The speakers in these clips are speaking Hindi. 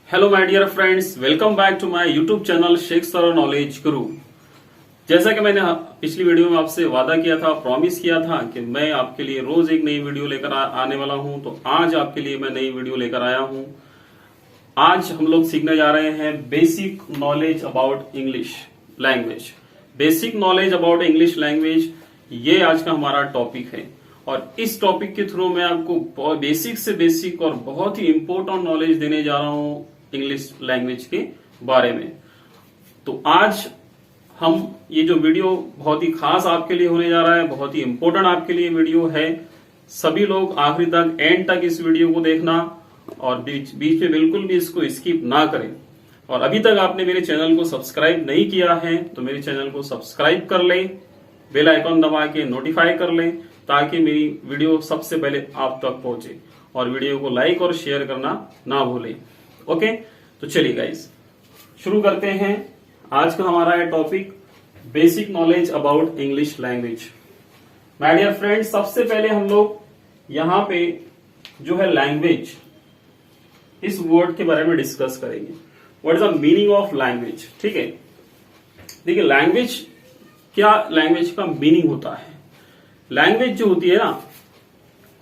Hello my dear friends, welcome back to my YouTube channel Shaikh Sir Knowledge Guru. जैसा कि मैंने पिछली वीडियो में आपसे वादा किया था, प्रॉमिस किया था कि मैं आपके लिए रोज एक नई वीडियो लेकर आने वाला हूं, तो आज आपके लिए मैं नई वीडियो लेकर आया हूं। आज हम लोग सीखने जा रहे हैं basic knowledge about English language. Basic knowledge about English language, ये आज का हमारा टॉपिक है। और इस टॉपिक के थ्रू मैं आपको बेसिक से बेसिक और बहुत ही इंपॉर्टेंट नॉलेज देने जा रहा हूं इंग्लिश लैंग्वेज के बारे में। तो आज हम ये जो वीडियो बहुत ही खास आपके लिए होने जा रहा है, बहुत ही इंपॉर्टेंट आपके लिए वीडियो है। सभी लोग आखिरी तक, एंड तक इस वीडियो को देखना और बीच में बिल्कुल भी इसको स्किप ना करें। और अभी तक आपने मेरे चैनल को सब्सक्राइब नहीं किया है तो मेरे चैनल को सब्सक्राइब कर लें, बेल आइकॉन दबा के नोटिफाई कर लें, ताकि मेरी वीडियो सबसे पहले आप तक पहुंचे। और वीडियो को लाइक और शेयर करना ना भूलें। ओके, तो चलिए गाइस शुरू करते हैं। आज का हमारा है topic basic knowledge about English language. My dear friends, सबसे पहले हम लोग यहां पे जो है लैंग्वेज, इस वर्ड के बारे में डिस्कस करेंगे। What is the meaning of language. ठीक है, देखिए लैंग्वेज क्या, लैंग्वेज का मीनिंग होता है। लैंग्वेज जो होती है ना,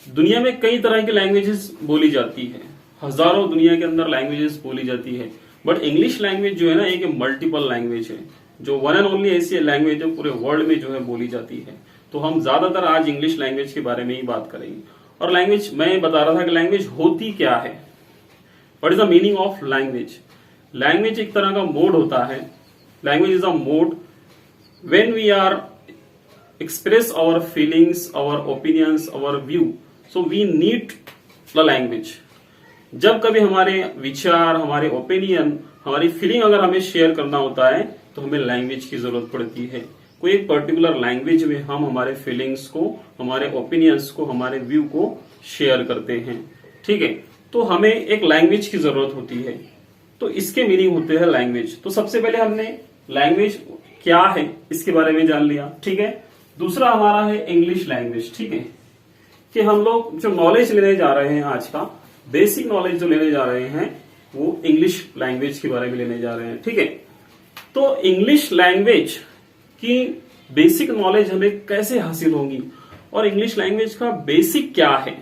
दुनिया में कई तरह की लैंग्वेजेस बोली जाती है, हजारों दुनिया के अंदर लैंग्वेजेस बोली जाती है। बट इंग्लिश लैंग्वेज जो है ना, एक मल्टीपल लैंग्वेज है, जो वन एंड ओनली ऐसी लैंग्वेज है पूरे वर्ल्ड में जो है बोली जाती है। तो हम ज्यादातर आज इंग्लिश लैंग्वेज के बारे में ही बात करेंगे। और लैंग्वेज, मैं बता रहा था कि लैंग्वेज होती क्या है। What is the meaning of language. Language एक तरह का मोड होता है। Language is a mode when we are express our feelings, our opinions, our view, so we need the language। जब कभी हमारे विचार, हमारे ओपिनियन, हमारी फीलिंग अगर हमें शेयर करना होता है तो हमें लैंग्वेज की जरूरत पड़ती है। कोई एक पर्टिकुलर लैंग्वेज में हम हमारे फीलिंग्स को, हमारे ओपिनियंस को, हमारे व्यू को शेयर करते हैं। ठीक है, तो हमें एक लैंग्वेज की जरूरत होती है। तो इसके मीनिंग होते हैं लैंग्वेज। तो सबसे पहले हमने लैंग्वेज क्या है इसके बारे में जान लिया। ठीक है, दूसरा हमारा है इंग्लिश लैंग्वेज। ठीक है, कि हम लोग जो नॉलेज लेने जा रहे हैं, आज का बेसिक नॉलेज जो लेने जा रहे हैं वो इंग्लिश लैंग्वेज के बारे में लेने जा रहे हैं। ठीक है, तो इंग्लिश लैंग्वेज की बेसिक नॉलेज हमें कैसे हासिल होगी और इंग्लिश लैंग्वेज का बेसिक क्या है,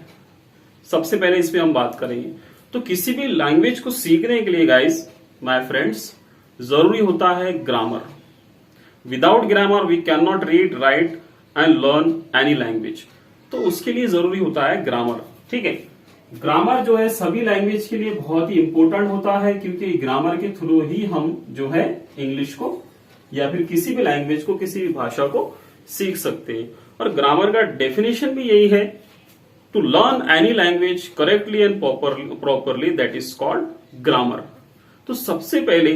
सबसे पहले इस पे हम बात करेंगे। तो किसी भी लैंग्वेज को सीखने के लिए गाइस, माय फ्रेंड्स, जरूरी होता है grammar. Without grammar we can not read, write and learn any language. तो उसके लिए जरूरी होता है ग्रामर। ठीक है, ग्रामर जो है सभी लैंग्वेज के लिए बहुत ही इंपॉर्टेंट होता है, क्योंकि ग्रामर के थ्रू ही हम जो है इंग्लिश को या फिर किसी भी लैंग्वेज को, किसी भी भाषा को सीख सकते हैं। और ग्रामर का डेफिनेशन भी यही है, to learn any language correctly and properly, that is called grammar. तो सबसे पहले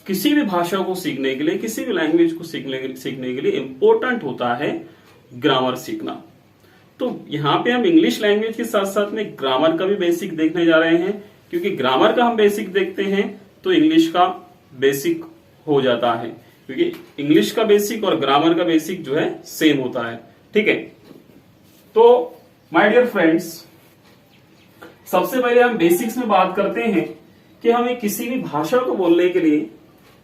किसी भी भाषा को सीखने के लिए, किसी भी लैंग्वेज को सीखने के लिए इंपॉर्टेंट होता है ग्रामर सीखना। तो यहां पे हम इंग्लिश लैंग्वेज के साथ साथ में ग्रामर का भी बेसिक देखने जा रहे हैं, क्योंकि ग्रामर का हम बेसिक देखते हैं तो इंग्लिश का बेसिक हो जाता है, क्योंकि इंग्लिश का बेसिक और ग्रामर का बेसिक जो है सेम होता है। ठीक है, तो माय डियर फ्रेंड्स, सबसे पहले हम बेसिक्स में बात करते हैं कि हमें किसी भी भाषा को बोलने के लिए,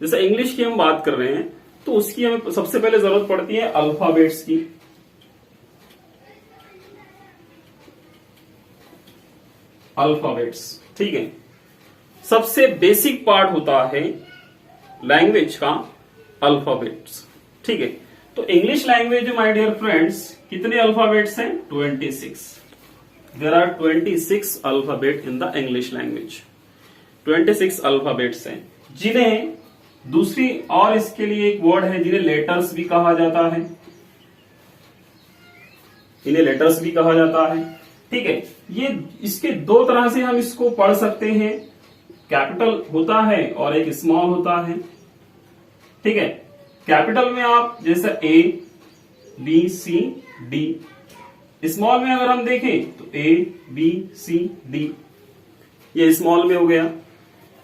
जैसे इंग्लिश की हम बात कर रहे हैं, तो उसकी हमें सबसे पहले जरूरत पड़ती है अल्फाबेट्स की। अल्फाबेट्स, ठीक है, सबसे बेसिक पार्ट होता है लैंग्वेज का अल्फाबेट्स। ठीक है, तो English language my dear friends, कितने अल्फाबेट्स हैं? 26। There are 26 alphabet in the English language. 26 alphabets हैं, जिन्हें दूसरी और इसके लिए एक वर्ड है जिन्हें लेटर्स भी कहा जाता है। इन्हें लेटर्स भी कहा जाता है। ठीक है, ये इसके दो तरह से हम इसको पढ़ सकते हैं, कैपिटल होता है और एक स्मॉल होता है। ठीक है, कैपिटल में आप जैसे A, B, C, D, small में अगर हम देखें तो A, B, C, D, ये स्मॉल में हो गया।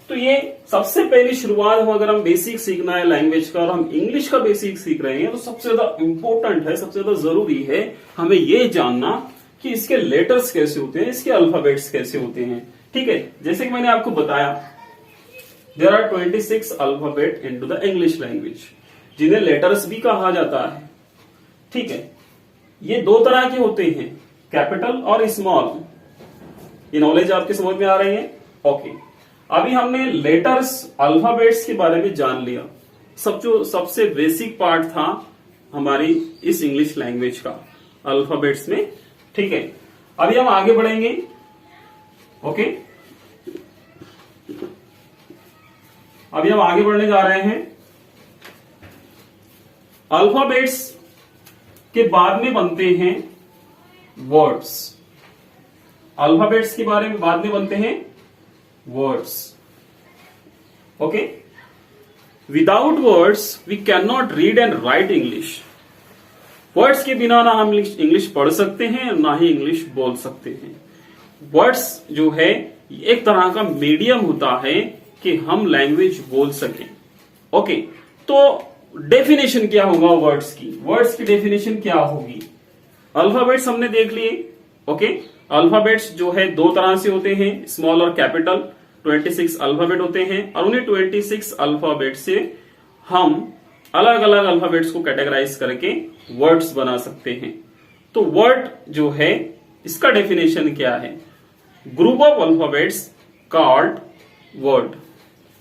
तो ये सबसे पहली शुरुआत हो, अगर हम बेसिक सीखना है लैंग्वेज का और हम इंग्लिश का बेसिक सीख रहे हैं, तो सबसे ज्यादा इंपॉर्टेंट है, सबसे ज्यादा जरूरी है हमें ये जानना कि इसके लेटर्स कैसे होते हैं, इसके अल्फाबेट्स कैसे होते हैं। ठीक है, जैसे कि मैंने आपको बताया there are 26 alphabet into the English language, जिन्हें लेटर्स भी कहा जाता है। ठीक है, ये दो तरह के होते हैं, कैपिटल और स्मॉल। ये नॉलेज आपके समझ में आ रही है? ओके, अभी हमने लेटर्स अल्फाबेट्स के बारे में जान लिया, जो सबसे बेसिक पार्ट था हमारी इस इंग्लिश लैंग्वेज का अल्फाबेट्स में। ठीक है, अभी हम आगे बढ़ेंगे। ओके, अभी हम आगे बढ़ने जा रहे हैं। अल्फाबेट्स के बाद में बनते हैं वर्ड्स। अल्फाबेट्स के बारे में बाद में बनते हैं words. Okay, without words we can not read and write English. Words के बिना ना हम इंग्लिश पढ़ सकते हैं ना ही इंग्लिश बोल सकते हैं। वर्ड्स जो है एक तरह का मीडियम होता है कि हम लैंग्वेज बोल सकें। ओके, तो डेफिनेशन क्या होगा वर्ड्स की? वर्ड्स की डेफिनेशन क्या होगी? अल्फाबेट्स हमने देख लिए। ओके, अल्फाबेट्स जो है दो तरह से होते हैं, स्मॉल और कैपिटल। 26 अल्फाबेट होते हैं और उन्हीं 26 अल्फाबेट से हम अलग अलग अल्फाबेट्स को कैटेगराइज करके वर्ड्स बना सकते हैं। तो वर्ड जो है इसका डेफिनेशन क्या है? Group of alphabets called word.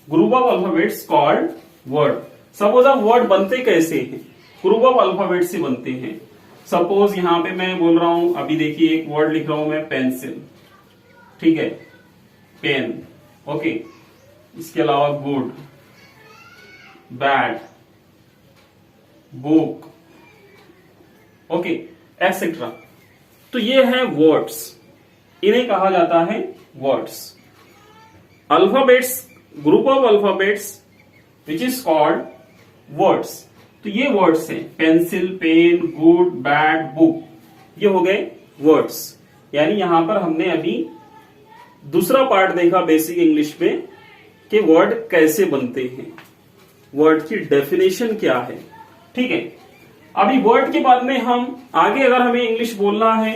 Group of alphabets called word. Suppose अब वर्ड बनते कैसे हैं? ग्रुप ऑफ अल्फाबेट से बनते हैं। सपोज यहां पे मैं बोल रहा हूं, अभी देखिए एक वर्ड लिख रहा हूं मैं, पेंसिल। ठीक है, पेन। ओके, इसके अलावा good, bad, book, okay, etcetera. तो ये है वर्ड्स, इन्हें कहा जाता है words. Alphabets, group of alphabets which is called words. तो ये वर्ड्स हैं, pencil, pen, good, bad, book, ये हो गए वर्ड्स। यानी यहां पर हमने अभी दूसरा पार्ट देखा बेसिक इंग्लिश में कि वर्ड कैसे बनते हैं, वर्ड की डेफिनेशन क्या है। ठीक है, अभी वर्ड के बाद में हम आगे अगर हमें इंग्लिश बोलना है,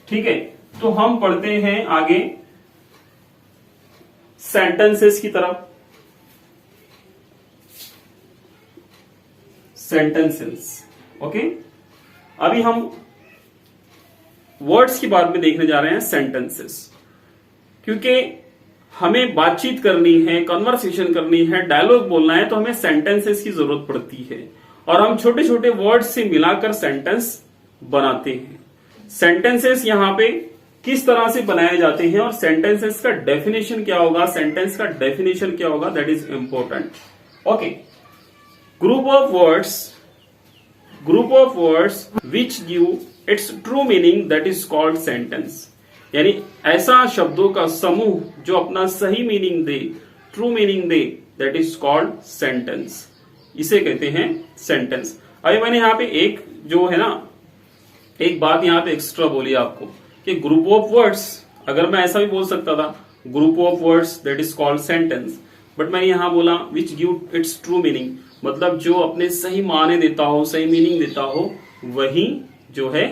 ठीक है, तो हम पढ़ते हैं आगे सेंटेंसेस की तरफ। सेंटेंसेस। ओके, अभी हम वर्ड्स की बाद में देखने जा रहे हैं सेंटेंसेस, क्योंकि हमें बातचीत करनी है, कन्वर्सेशन करनी है, डायलॉग बोलना है, तो हमें सेंटेंसेस की जरूरत पड़ती है और हम छोटे छोटे वर्ड्स से मिलाकर सेंटेंस बनाते हैं। सेंटेंसेस यहां पे किस तरह से बनाए जाते हैं और सेंटेंसेस का डेफिनेशन क्या होगा, सेंटेंस का डेफिनेशन क्या होगा, that is important. Okay, group of words which give its true meaning, that is called sentence. यानी ऐसा शब्दों का समूह जो अपना सही meaning they, true meaning they, that is called sentence. इसे कहते हैं सेंटेंस। अभी मैंने यहां पे एक जो है ना, एक बात यहां पे एक्स्ट्रा बोली आपको कि ग्रुप ऑफ वर्ड्स, अगर मैं ऐसा भी बोल सकता था group of words that is called sentence, but मैंने यहां बोला which give its true meaning, मतलब जो अपने सही माने देता हो, सही मीनिंग देता हो, वही जो है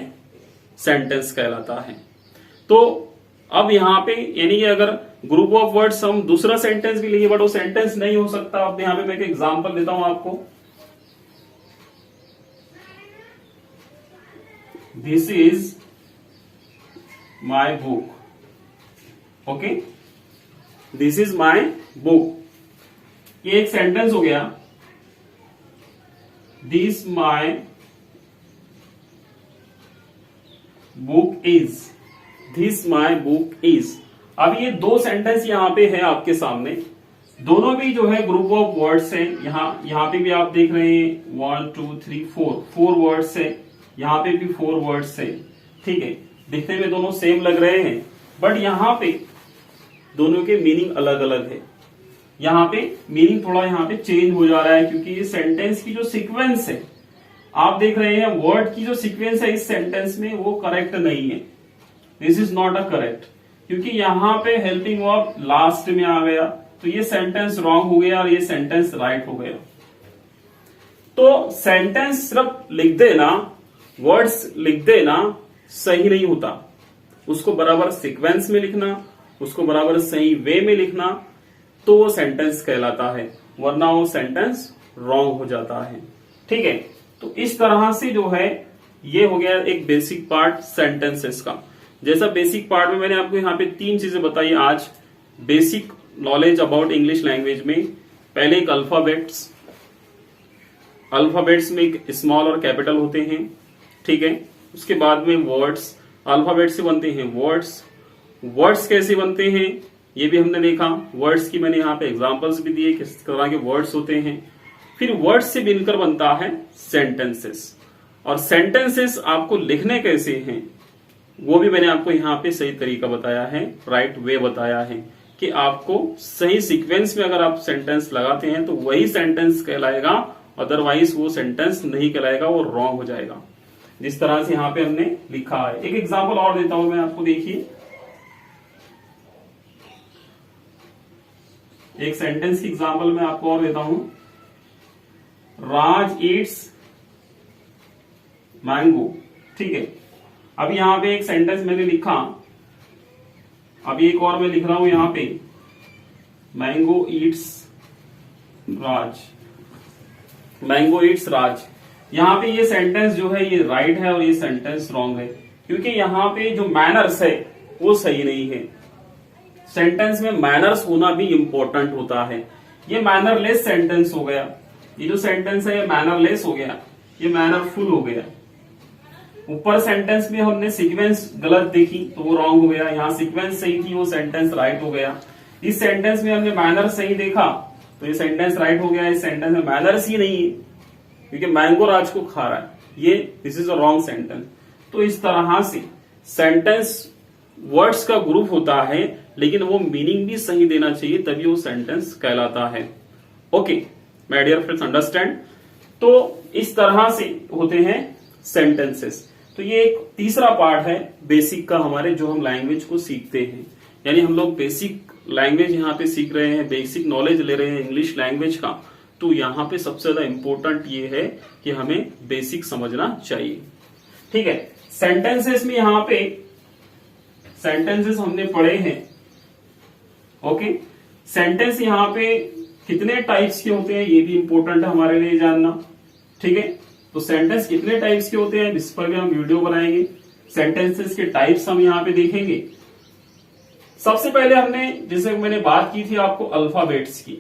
सेंटेंस कहलाता है। तो अब यहां पे यानी कि अगर ग्रुप ऑफ वर्ड्स हम दूसरा सेंटेंस भी लिए, बट वो सेंटेंस नहीं हो सकता। अब यहां पे मैं एक एग्जांपल देता हूं आपको। This is my book. Okay, this is my book, ये एक सेंटेंस हो गया। This my book is, this my book is. अब ये दो सेंटेंस यहां पे है आपके सामने, दोनों भी जो है ग्रुप ऑफ वर्ड्स है। यहां पे भी आप देख रहे हैं 1 2 3 4 वर्ड्स है, यहां पे भी 4 वर्ड्स है। ठीक है, दिखने में दोनों सेम लग रहे हैं, बट यहां पे दोनों के मीनिंग अलग अलग है। यहां पे मीनिंग थोड़ा यहां पे चेंज हो जा रहा है, क्योंकि ये सेंटेंस की जो सीक्वेंस है, आप देख रहे हैं वर्ड की जो सीक्वेंस है इस सेंटेंस में, वो करेक्ट नहीं है। This is not a correct, क्योंकि यहां पे हेल्पिंग वर्ब लास्ट में आ गया, तो ये सेंटेंस रॉन्ग हो गया और ये सेंटेंस राइट हो गया। तो सेंटेंस सिर्फ लिख देना, वर्ड्स लिख देना सही नहीं होता, उसको बराबर सीक्वेंस में लिखना उसको बराबर सही वे में लिखना, तो वो सेंटेंस कहलाता है, वरना वो सेंटेंस रॉन्ग हो जाता है। ठीक है, तो इस तरह से जो है ये हो गया एक बेसिक पार्ट सेंटेंसेस का। जैसा बेसिक पार्ट में मैंने आपको यहाँ पे 3 चीजें बताई आज, basic knowledge about English language में। पहले एक अल्फाबेट्स, अल्फाबेट्स में एक स्मॉल और कैपिटल होते हैं। ठीक है, उसके बाद में वर्ड्स, अल्फाबेट से बनते हैं वर्ड्स। वर्ड्स कैसे बनते हैं ये भी हमने देखा, वर्ड्स की मैंने यहाँ पे एग्जांपल्स भी दिए किस तरह के वर्ड्स होते हैं। फिर वर्ड्स से मिलकर बनता है सेंटेंसेस, और सेंटेंसेस आपको लिखने कैसे हैं वो भी मैंने आपको यहाँ पे सही तरीका बताया है, राइट वे बताया है कि आपको सही सीक्वेंस में अगर आप सेंटेंस लगाते हैं तो वही सेंटेंस कहलाएगा, अदरवाइज वो सेंटेंस नहीं कहलाएगा, वो रॉन्ग हो जाएगा, जिस तरह से यहाँ पे हमने लिखा है। एक एग्जांपल और देता हूं मैं आपको, देखिए एक सेंटेंस की एग्जांपल मैं आपको और देता हूं, राज ईट्स मैंगो। ठीक है, अब यहां पे एक सेंटेंस मैंने लिखा, अभी एक और मैं लिख रहा हूं यहां पे, मैंगो ईट्स राज, मैंगो ईट्स राज। यहां पे ये सेंटेंस जो है ये राइट है और ये सेंटेंस रॉन्ग है, क्योंकि यहां पे जो मैनर्स है वो सही नहीं है। सेंटेंस में मैनर्स होना भी इंपॉर्टेंट होता है। ये मैनरलेस सेंटेंस हो गया, ये जो सेंटेंस है ये मैनरलेस हो गया, ये मैनरफुल हो गया। ऊपर सेंटेंस में हमने सीक्वेंस गलत देखी तो वो रॉन्ग हो गया, यहाँ सीक्वेंस सही थी वो सेंटेंस राइट हो गया। इस सेंटेंस में हमने मैनर सही देखा तो ये सेंटेंस राइट हो गया, इस सेंटेंस में मैनर्स ही नहीं है क्योंकि मैंगो राज को खा रहा है, ये this is a wrong sentence. तो इस तरह से सेंटेंस वर्ड्स का ग्रुप होता है, लेकिन वो मीनिंग भी सही देना चाहिए तभी वो सेंटेंस कहलाता है। Okay my dear friends, understand. तो इस तरह से होते हैं सेंटेंसेस। तो ये एक तीसरा पार्ट है बेसिक का हमारे, जो हम लैंग्वेज को सीखते हैं, यानी हम लोग बेसिक लैंग्वेज यहाँ पे सीख रहे हैं, बेसिक नॉलेज ले रहे हैं इंग्लिश लैंग्वेज का। तो यहाँ पे सबसे ज्यादा इंपॉर्टेंट ये है कि हमें बेसिक समझना चाहिए। ठीक है, सेंटेंसेस में यहाँ पे सेंटेंसेस हमने पढ़े हैं। ओके, सेंटेंस यहाँ पे कितने टाइप्स के होते हैं ये भी इंपॉर्टेंट है हमारे लिए जानना। ठीक है, तो सेंटेंस कितने टाइप्स के होते हैं इस पर भी हम वीडियो बनाएंगे। सेंटेंसेस के टाइप्स हम यहाँ पे देखेंगे। सबसे पहले हमने, जैसे मैंने बात की थी आपको अल्फाबेट्स की।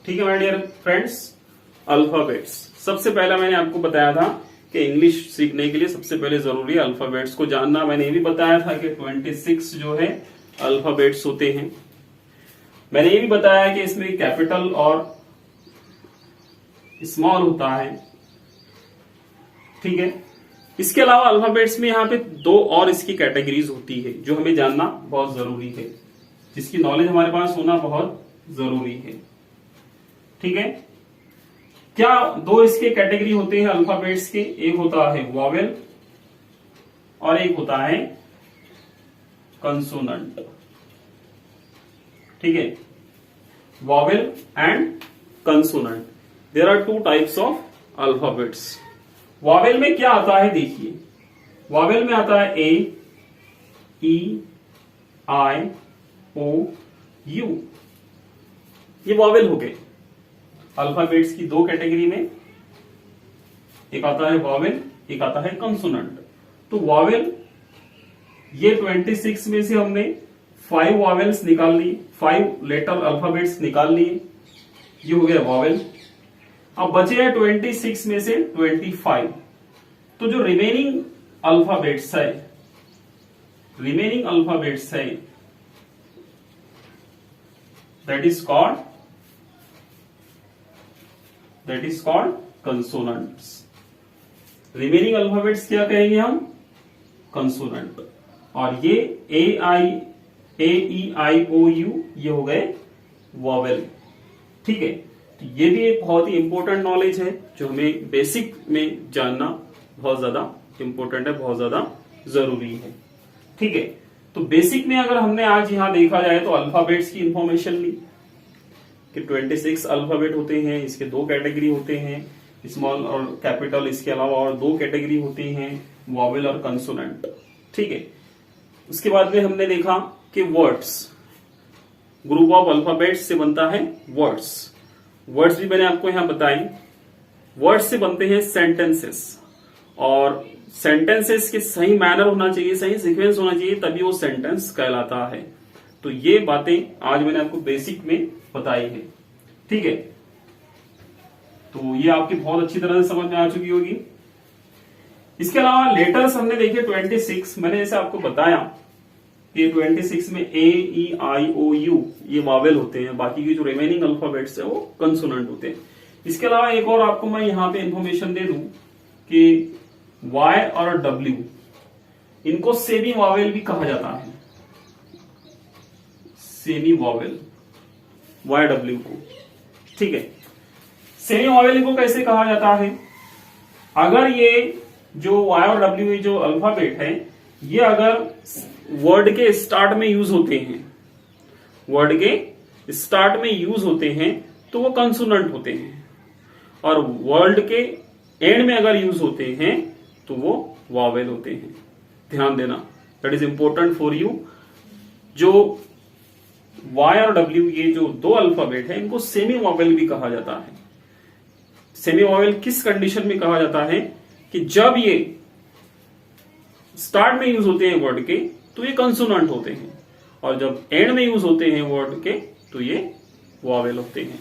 ठीक है माय डियर फ्रेंड्स, अल्फाबेट्स सबसे पहला मैंने आपको बताया था कि इंग्लिश सीखने के लिए सबसे पहले जरूरी है अल्फाबेट्स को जानना। मैंने ये भी बताया था कि 26 जो है अल्फाबेट्स होते हैं। मैंने ये भी बताया कि इसमें कैपिटल और स्मॉल होता है। ठीक है, इसके अलावा अल्फाबेट्स में यहाँ पे 2 और इसकी कैटेगरीज होती है जो हमें जानना बहुत जरूरी है, जिसकी नॉलेज हमारे पास होना बहुत जरूरी है। ठीक है, क्या 2 इसके कैटेगरी होते हैं अल्फाबेट्स के, एक होता है वॉवेल और एक होता है कंसोनेंट। ठीक है, vowel and consonant, there are 2 types of alphabets. Vowel में क्या आता है, देखिए वॉवेल में आता है ए, ई, आई, ओ, यू, ये वॉवेल हो गए। अल्फाबेट्स की 2 कैटेगरी में, एक आता है वॉवेल, एक आता है कंसोनेंट। तो वॉवेल ये 26 में से हमने 5 वॉवेल्स निकाल लिए, 5 लेटर अल्फाबेट्स निकाल लिए, ये हो गया वॉवेल। अब बचे हैं 26 में से 25। तो जो रिमेनिंग अल्फाबेट्स है, that is called consonants. Remaining alphabets क्या कहेंगे हम, कंसोनेंट। और ये ए, ई, आई, ओ, यू, ये हो गए वॉवेल। ठीक है, तो ये भी एक बहुत ही इंपॉर्टेंट नॉलेज है जो हमें बेसिक में जानना बहुत ज्यादा इंपॉर्टेंट है, बहुत ज्यादा जरूरी है। ठीक है, तो बेसिक में अगर हमने आज यहां देखा जाए तो अल्फाबेट्स की इंफॉर्मेशन ली कि 26 अल्फाबेट होते हैं, इसके 2 कैटेगरी होते हैं, स्मॉल और कैपिटल। इसके अलावा और 2 कैटेगरी होती हैं, वॉवेल और कंसोनेंट। ठीक है, उसके बाद में हमने देखा कि वर्ड्स, ग्रुप ऑफ अल्फाबेट्स से बनता है वर्ड्स। वर्ड्स भी मैंने आपको यहां बताई। वर्ड्स से बनते हैं सेंटेंसेस, और सेंटेंसेस के सही मैनर होना चाहिए, सही सीक्वेंस होना चाहिए, तभी वो सेंटेंस कहलाता है। तो ये बातें आज मैंने आपको बेसिक में बताई है, ठीक है। तो ये आपकी बहुत अच्छी तरह से समझ में आ चुकी होगी। इसके अलावा लेटर्स हमने देखे 26। मैंने जैसे आपको बताया कि 26 में ए, ई, आई, ओ, यू ये वावेल होते हैं, बाकी की जो रिमेनिंग अल्फाबेट्स है वो कंसोनेंट होते हैं। इसके अलावा एक और आपको मैं यहां पे इंफॉर्मेशन दे दूं कि वाई और डब्ल्यू, इनको सेमी वावेल भी कहा जाता है, सेमी वावेल, वाई डब्ल्यू को, ठीक है। सेमी वावेल को कैसे कहा जाता है? अगर ये जो वाई और डब्ल्यू जो अल्फाबेट है, ये अगर वर्ड के स्टार्ट में यूज होते हैं, वर्ड के स्टार्ट में यूज होते हैं तो वो कंसोनेंट होते हैं, और वर्ड के एंड में अगर यूज होते हैं तो वो वावेल होते हैं। ध्यान देना, that is important for you. जो वाई और डब्ल्यू ये जो दो अल्फाबेट है, इनको सेमी वावेल भी कहा जाता है। सेमी वावेल किस कंडीशन में कहा जाता है? कि जब ये स्टार्ट में यूज होते हैं वर्ड के तो ये कंसोनेंट होते हैं, और जब एंड में यूज होते हैं वर्ड के तो ये वावेल होते हैं।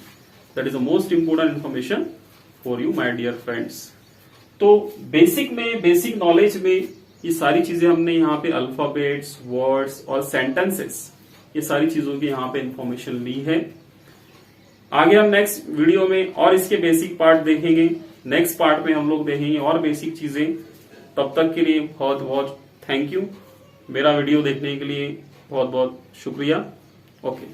That is the most important information for you my dear friends. तो बेसिक में, बेसिक नॉलेज में ये सारी चीजें हमने यहाँ पे अल्फाबेट्स, वर्ड्स और सेंटेंसेस, ये सारी चीजों की यहाँ पे इंफॉर्मेशन ली है। आगे हम नेक्स्ट वीडियो में और इसके बेसिक पार्ट देखेंगे। नेक्स्ट पार्ट में हम लोग देखेंगे और बेसिक चीजें। तब तक के लिए बहुत बहुत थैंक यू। मेरा वीडियो देखने के लिए बहुत बहुत शुक्रिया। ओके।